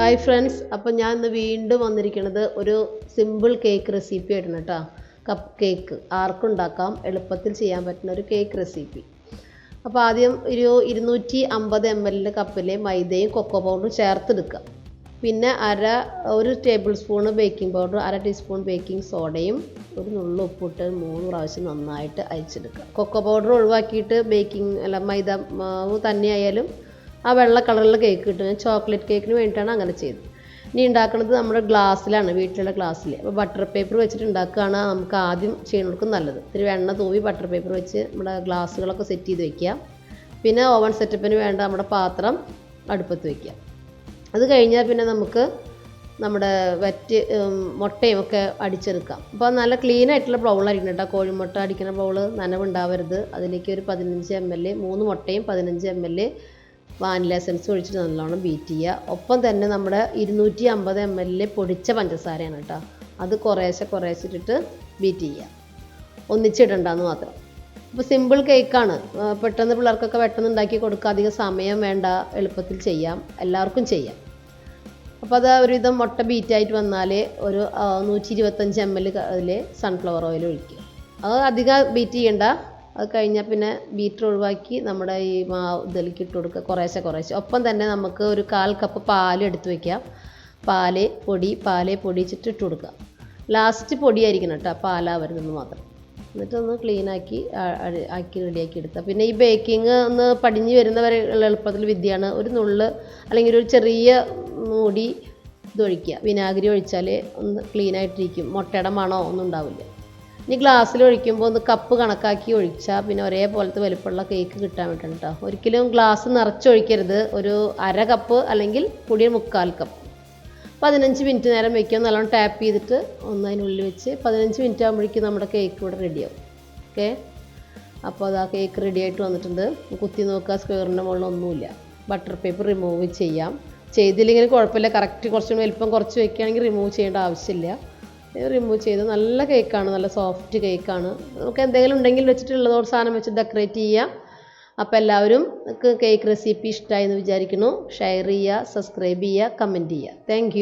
Hi friends, അപ്പോൾ ഞാൻ ഇന്ന് വീണ്ടും വന്നിരിക്കുന്നത് ഒരു സിമ്പിൾ കേക്ക് റെസിപ്പി ആയിട്ടാണ് കേട്ടോ. കപ്പ് കേക്ക് ആർക്കും ഉണ്ടാക്കാം, എളുപ്പത്തിൽ ചെയ്യാൻ പറ്റുന്ന ഒരു കേക്ക് റെസിപ്പി. അപ്പോൾ ആദ്യം ഒരു 250 ml കപ്പിൽ മൈദയും കൊക്കോ പൗഡറും ചേർത്തെടുക്കുക. പിന്നെ ഒരു tablespoon baking powder, 1/2 teaspoon baking സോഡയും ഒരു നുള്ളു ഉപ്പിട്ട് 3 പ്രാവശ്യം നന്നായിട്ട് അരിച്ചെടുക്കുക. കൊക്കോ പൗഡർ ഒഴിവാക്കിയിട്ട് മൈദ മാവ് തന്നെയായാലും ആ വെള്ള കളറിലുള്ള കേക്ക് കിട്ടും. ഞാൻ ചോക്ലേറ്റ് കേക്കിന് വേണ്ടിയിട്ടാണ് അങ്ങനെ ചെയ്തത്. ഇനി ഉണ്ടാക്കുന്നത് നമ്മുടെ ഗ്ലാസ്സിലാണ്, വീട്ടിലുള്ള ഗ്ലാസ്സിൽ. അപ്പോൾ ബട്ടർ പേപ്പർ വെച്ചിട്ട് ഉണ്ടാക്കുകയാണ് നമുക്ക് ആദ്യം ചെയ്യുന്നവർക്കും നല്ലത്. ഇത്തിരി എണ്ണ തൂവി ബട്ടർ പേപ്പർ വെച്ച് നമ്മുടെ ഗ്ലാസ്സുകളൊക്കെ സെറ്റ് ചെയ്ത് വെക്കുക. പിന്നെ ഓവൻ സെറ്റപ്പിന് വേണ്ട നമ്മുടെ പാത്രം അടുപ്പത്ത് വയ്ക്കുക. അത് കഴിഞ്ഞാൽ പിന്നെ നമുക്ക് നമ്മുടെ മുട്ടയും ഒക്കെ അടിച്ചെടുക്കാം. അപ്പോൾ നല്ല ക്ലീൻ ആയിട്ടുള്ള ബൗളായിരിക്കണം കേട്ടോ. കോഴിമുട്ട അടിക്കുന്ന ബൗള്, നനവുണ്ടാവരുത്. അതിലേക്ക് ഒരു 15 ml 3 മുട്ടയും 15 ml വാനില എസൻസ് ഒഴിച്ചിട്ട് നല്ലോണം ബീറ്റ് ചെയ്യുക. ഒപ്പം തന്നെ നമ്മുടെ 250 ml പൊടിച്ച പഞ്ചസാരയാണ് കേട്ടോ. അത് കുറേശ്ശെ ഇട്ടിട്ട് ബീറ്റ് ചെയ്യുക, ഒന്നിച്ചിടണ്ടെന്ന് മാത്രം. അപ്പോൾ സിമ്പിൾ കേക്കാണ്, പെട്ടെന്ന് പിള്ളേർക്കൊക്കെ പെട്ടെന്ന് ഉണ്ടാക്കി കൊടുക്കുക. അധികം സമയം വേണ്ട, എളുപ്പത്തിൽ ചെയ്യാം, എല്ലാവർക്കും ചെയ്യാം. അപ്പോൾ അത് ഒരുവിധം മുട്ട ബീറ്റായിട്ട് വന്നാൽ ഒരു 125 ml അതിൽ സൺഫ്ലവർ ഓയിൽ ഒഴിക്കുക. അത് അധികം ബീറ്റ് ചെയ്യണ്ട. അത് കഴിഞ്ഞാൽ പിന്നെ ബീറ്റർ ഒഴിവാക്കി നമ്മുടെ ഈ ഇതിലേക്ക് ഇട്ട് കൊടുക്കുക, കുറേശ്ശെ. ഒപ്പം തന്നെ നമുക്ക് ഒരു 1/4 കപ്പ് പാൽ എടുത്ത് വയ്ക്കാം. പാല് പൊടിച്ചിട്ട് ഇട്ട് കൊടുക്കുക. ലാസ്റ്റ് പൊടിയായിരിക്കണം കേട്ടോ, പാലാ വരുന്നത് മാത്രം. എന്നിട്ടൊന്ന് ക്ലീനാക്കി റെഡിയാക്കി എടുക്കുക. പിന്നെ ഈ ബേക്കിംഗ് ഒന്ന് പടിഞ്ഞ് വരുന്നവരെ എളുപ്പത്തിൽ വിദ്യയാണ്. ഒരു നുള്ള് അല്ലെങ്കിൽ ഒരു ചെറിയ മൂടി ഇതൊഴിക്കുക. വിനാഗിരി ഒഴിച്ചാൽ ഒന്ന് ക്ലീനായിട്ടിരിക്കും, മുട്ടയുടെ മണമോ ഒന്നും ഉണ്ടാവില്ല. ഇനി ഗ്ലാസ്സിൽ ഒഴിക്കുമ്പോൾ ഒന്ന് കപ്പ് കണക്കാക്കി ഒഴിച്ചാൽ പിന്നെ ഒരേപോലത്തെ വലുപ്പമുള്ള കേക്ക് കിട്ടാൻ വേണ്ടിയിട്ടാണ് കേട്ടോ. ഒരിക്കലും ഗ്ലാസ് നിറച്ചൊഴിക്കരുത്. ഒരു 1/2 കപ്പ് അല്ലെങ്കിൽ കൂടിയ 3/4 കപ്പ്. 15 മിനിറ്റ് നേരം വയ്ക്കുക. നല്ലോണം ടാപ്പ് ചെയ്തിട്ട് അതിനുള്ളിൽ വെച്ച് 15 മിനിറ്റ് ആകുമ്പോഴേക്കും നമ്മുടെ കേക്ക് ഇവിടെ റെഡിയാവും. ഓക്കെ, അപ്പോൾ അത് ആ കേക്ക് റെഡി ആയിട്ട് വന്നിട്ടുണ്ട്. കുത്തി നോക്കുക, സ്ക്വയറിൻ്റെ മുകളിലൊന്നുമില്ല. ബട്ടർ പേപ്പർ റിമൂവ് ചെയ്യാം. ചെയ്തില്ലെങ്കിൽ കുഴപ്പമില്ല, കറക്റ്റ് കുറച്ചുകൂടി വലിപ്പം കുറച്ച് വയ്ക്കുകയാണെങ്കിൽ റിമൂവ് ചെയ്യേണ്ട ആവശ്യമില്ല. റിമൂവ് ചെയ്ത് നല്ല കേക്കാണ്, നല്ല സോഫ്റ്റ് കേക്കാണ്. നമുക്ക് എന്തെങ്കിലും ഉണ്ടെങ്കിൽ വെച്ചിട്ടുള്ളതോട് സാധനം വെച്ച് ഡെക്കറേറ്റ് ചെയ്യാം. അപ്പോൾ എല്ലാവരും കേക്ക് റെസിപ്പി ഇഷ്ടമായി എന്ന് വിചാരിക്കുന്നു. ഷെയർ ചെയ്യുക, സബ്സ്ക്രൈബ് ചെയ്യുക, കമൻറ്റ് ചെയ്യുക. താങ്ക്